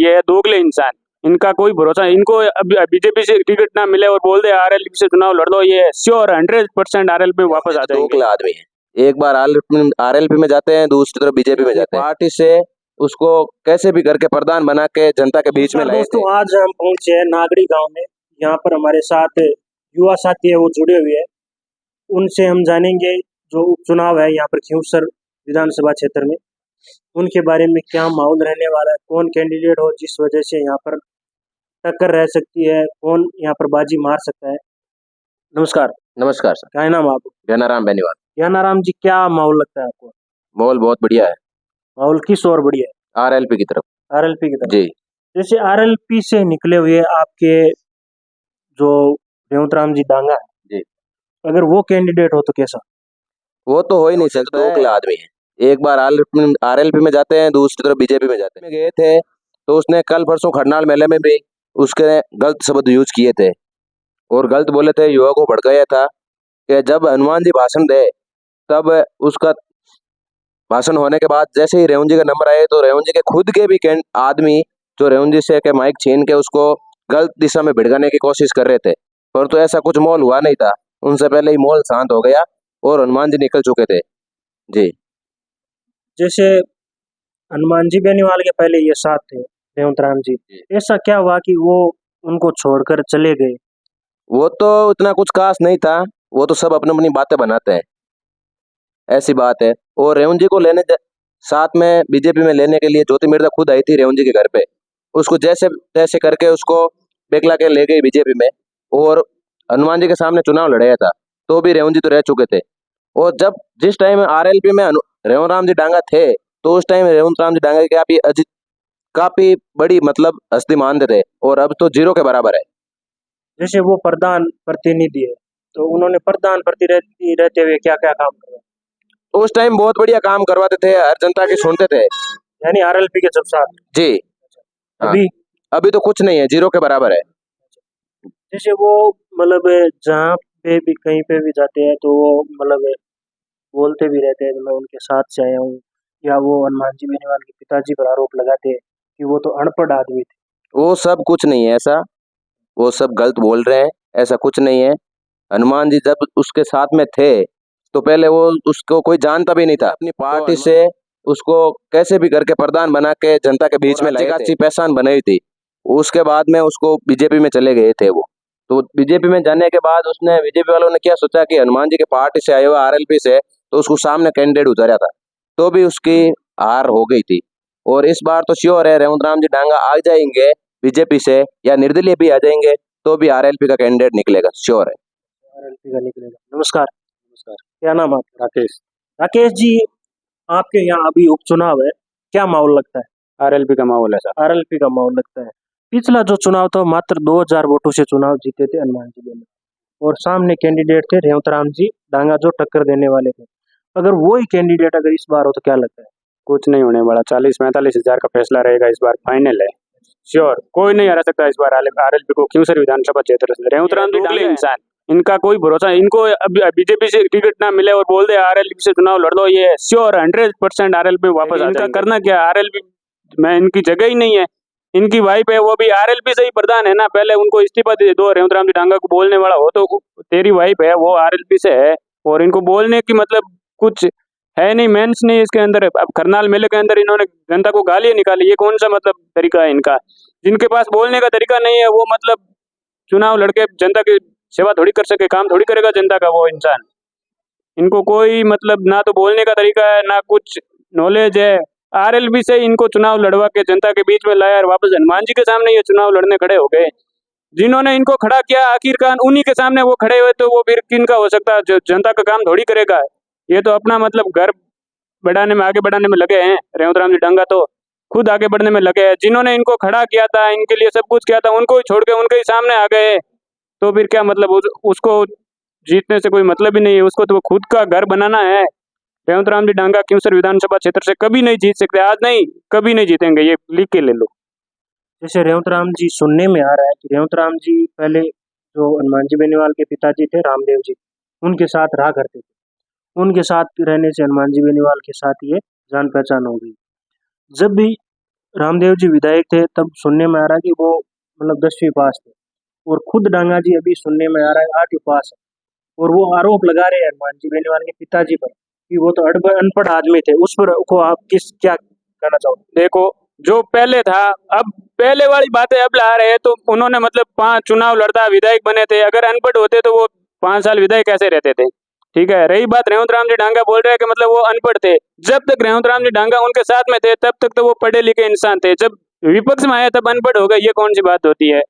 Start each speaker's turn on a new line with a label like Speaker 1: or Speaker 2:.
Speaker 1: ये है दोगले इंसान, इनका कोई भरोसा। इनको बीजेपी से टिकट ना मिले और बोल दे आरएलपी से चुनाव लड़ दो, ये श्योर 100% आरएलपी वापस आ जाएंगे।
Speaker 2: दोगला आदमी है, एक बार आरएलपी में जाते हैं, दूसरी तरफ बीजेपी में जाते हैं। पार्टी से उसको कैसे भी करके प्रधान बना के जनता के बीच में लाए थे।
Speaker 3: दोस्तों आज हम पहुंचे हैं नागड़ी गांव में। यहाँ पर हमारे साथ युवा साथी है, वो जुड़े हुए हैं। उनसे हम जानेंगे जो उपचुनाव है यहाँ पर खियूसर विधानसभा क्षेत्र में, उनके बारे में क्या माहौल रहने वाला है, कौन कैंडिडेट हो जिस वजह से यहाँ पर टक्कर रह सकती है, कौन यहाँ पर बाजी मार सकता है। नमस्कार।
Speaker 2: नमस्कार सर।
Speaker 3: क्या नाम आपको?
Speaker 2: ज्ञानाराम बेनीवाल।
Speaker 3: ज्ञानाराम जी, क्या माहौल लगता है आपको?
Speaker 2: माहौल बहुत बढ़िया है।
Speaker 3: माहौल किस ओर बढ़िया है?
Speaker 2: आरएलपी की तरफ।
Speaker 3: आरएलपी की तरफ
Speaker 2: जी।
Speaker 3: जैसे आरएलपी से निकले हुए आपके जो रेवतराम जी डांगा है
Speaker 2: जी,
Speaker 3: अगर वो कैंडिडेट हो तो कैसा?
Speaker 2: वो तो हो ही नहीं सकता, दोगला आदमी है। एक बार आरएलपी में जाते हैं, दूसरी तरफ बीजेपी में जाते हैं। गए थे तो उसने कल परसों खरनाल मेले में भी उसके गलत शब्द यूज किए थे और गलत बोले थे, युवा को भड़काया था कि जब हनुमान जी भाषण दे तब उसका भाषण होने के बाद जैसे ही रेवंत जी का नंबर आए तो रेवंत जी के खुद के भी आदमी जो रेवंत जी से के माइक छीन के उसको गलत दिशा में भिड़काने की कोशिश कर रहे थे, परंतु ऐसा कुछ माहौल हुआ नहीं था। उनसे पहले ही माहौल शांत हो गया और हनुमान जी निकल चुके थे। जी।
Speaker 3: जैसे हनुमान जी बेनीवाल के पहले ये साथ थे रेवतराम जी, ऐसा क्या हुआ कि वो उनको छोड़कर चले गए?
Speaker 2: वो तो इतना कुछ खास नहीं था, वो तो सब अपनी अपनी बातें बनाते हैं, ऐसी बात है। और रेवंत जी को साथ में बीजेपी में लेने के लिए ज्योति मिर्धा खुद आई थी रेवंत जी के घर पे, उसको जैसे तैसे करके उसको बेकला के ले गई बीजेपी में और हनुमान जी के सामने चुनाव लड़ाया था, तो भी रेवंत जी तो रह चुके थे। और जब जिस टाइम आरएलपी में रेवंत राम जी डांगा थे तो उस टाइम रेवंत राम जी डांगा की काफी बड़ी मतलब हस्ती मानते थे और अब तो जीरो के बराबर है।
Speaker 3: जैसे वो प्रधान प्रतिनिधि है तो उन्होंने प्रधान प्रतिनिधि रहते हुए क्या क्या काम किया?
Speaker 2: उस टाइम बहुत बढ़िया काम करवाते थे, हर जनता की सुनते थे।
Speaker 3: यानी आरएलपी के जब साथ?
Speaker 2: जी।
Speaker 3: अभी?
Speaker 2: अभी तो कुछ नहीं है, जीरो के बराबर है।
Speaker 3: जैसे वो मतलब जहाँ पे भी कहीं पे भी जाते हैं तो वो मतलब बोलते भी रहते हैं कि मैं उनके साथ से आया हूँ, या वो हनुमान जी बेनीवाल के पिताजी पर आरोप लगाते हैं कि वो तो अनपढ़ आदमी थे।
Speaker 2: वो सब कुछ नहीं है ऐसा, वो सब गलत बोल रहे हैं, ऐसा कुछ नहीं है। हनुमान जी जब उसके साथ में थे तो पहले वो उसको कोई जानता भी नहीं था, अपनी पार्टी से उसको कैसे भी करके प्रधान बना के जनता के बीच में लाए थे, अच्छी पहचान बनाई थी। उसके बाद में उसको बीजेपी में चले गए थे वो, तो बीजेपी में जाने के बाद उसने बीजेपी वालों ने क्या सोचा कि हनुमान जी के पार्टी से आए हुआ आरएलपी से, तो उसको सामने कैंडिडेट उतारा था, तो भी उसकी हार हो गई थी। और इस बार तो श्योर है रेवंत राम जी डांगा आ जाएंगे बीजेपी से या निर्दलीय भी आ जाएंगे तो भी आरएलपी का कैंडिडेट निकलेगा, श्योर है।
Speaker 3: आरएलपी का निकलेगा। नमस्कार। नमस्कार। क्या नाम है आपका? राकेश। राकेश जी, आपके यहाँ अभी उपचुनाव है, क्या माहौल लगता है?
Speaker 1: आरएलपी का माहौल है सर।
Speaker 3: आरएलपी का माहौल लगता है। पिछला जो चुनाव था मात्र 2000 वोटों से चुनाव जीते थे हनुमान जी बेनीवाल और सामने कैंडिडेट थे रेवतराम जी डांगा जो टक्कर देने वाले थे। अगर वही कैंडिडेट अगर इस बार हो तो क्या लगता है?
Speaker 1: कुछ नहीं होने वाला, 40-45 हजार का फैसला रहेगा इस बार, फाइनल है, श्योर। कोई नहीं हरा सकता इस बार आरएलपी को खियूसर विधानसभा क्षेत्र से। रेवतराम जी दोगले इंसान, इनका कोई भरोसा। इनको बीजेपी से टिकट ना मिले और बोल दे आरएलपी से चुनाव लड़ दो, ये श्योर 100% आरएलपी वापस आ जाएंगे। इनका करना क्या, आरएलपी में इनकी जगह ही नहीं है। इनकी वाइफ है, वो भी आरएलपी से ही प्रधान है ना, पहले उनको इस्तीफा दे दो। रेवतराम जी डांगा को बोलने वाला हो तो तेरी वाइफ है, वो आरएलपी से है और इनको बोलने की मतलब कुछ है नहीं, मेंस नहीं इसके अंदर। अब करनाल मेले के अंदर इन्होंने जनता को गालियां निकाली, ये कौन सा मतलब तरीका है इनका? जिनके पास बोलने का तरीका नहीं है वो मतलब चुनाव लड़के जनता की सेवा थोड़ी कर सके, काम थोड़ी करेगा जनता का वो इंसान। इनको कोई मतलब ना तो बोलने का तरीका है ना कुछ नॉलेज है। आरएलपी से इनको चुनाव लड़वा के जनता के बीच में लाया और वापस हनुमान जी के सामने ये चुनाव लड़ने खड़े हो गए। जिन्होंने इनको खड़ा किया आखिरकार उन्हीं के सामने वो खड़े हुए, तो वो फिर किनका हो सकता है? जो जनता का काम थोड़ी करेगा। ये तो अपना मतलब घर बढ़ाने में, आगे बढ़ाने में लगे हैं। रेवतराम जी डांगा तो खुद आगे बढ़ने में लगे हैं। जिन्होंने इनको खड़ा किया था, इनके लिए सब कुछ किया था, उनको ही छोड़ के उनके ही सामने आ गए, तो फिर क्या मतलब? उसको जीतने से कोई मतलब ही नहीं है, उसको तो खुद का घर बनाना है। रेवतराम जी डांगा खियूसर विधानसभा क्षेत्र से कभी नहीं जीत सकते, आज नहीं कभी नहीं जीतेंगे, ये लिख के ले लो।
Speaker 3: जैसे रेवतराम जी, सुनने में आ रहा है कि रेवतराम जी पहले जो हनुमान जी बेनीवाल के पिताजी थे रामदेव जी, उनके साथ रहा करते थे। उनके साथ रहने से हनुमान जी बेनीवाल के साथ ये जान पहचान हो गई। जब भी रामदेव जी विधायक थे तब सुनने में आ रहा है कि वो मतलब 10वीं पास थे, और खुद डांगा जी अभी सुनने में आ रहा है 8वीं पास है, और वो आरोप लगा रहे हैं हनुमान जी बेनीवाल के पिताजी पर कि वो तो अनपढ़ आदमी थे। उस पर को आप क्या कहना चाहोगे?
Speaker 1: देखो, जो पहले था, अब पहले वाली बातें अब ला रहे हैं, तो उन्होंने मतलब 5 चुनाव लड़ता, विधायक बने थे। अगर अनपढ़ होते तो वो 5 साल विधायक कैसे रहते थे? ठीक है। रही बात रेवंत राम जी डांगा, बोल रहे हैं कि मतलब वो अनपढ़ थे। जब तक रेवंत राम जी डांगा उनके साथ में थे तब तक तो वो पढ़े लिखे इंसान थे। जब विपक्ष में आया तब अनपढ़ हो गए, ये कौन सी बात होती है?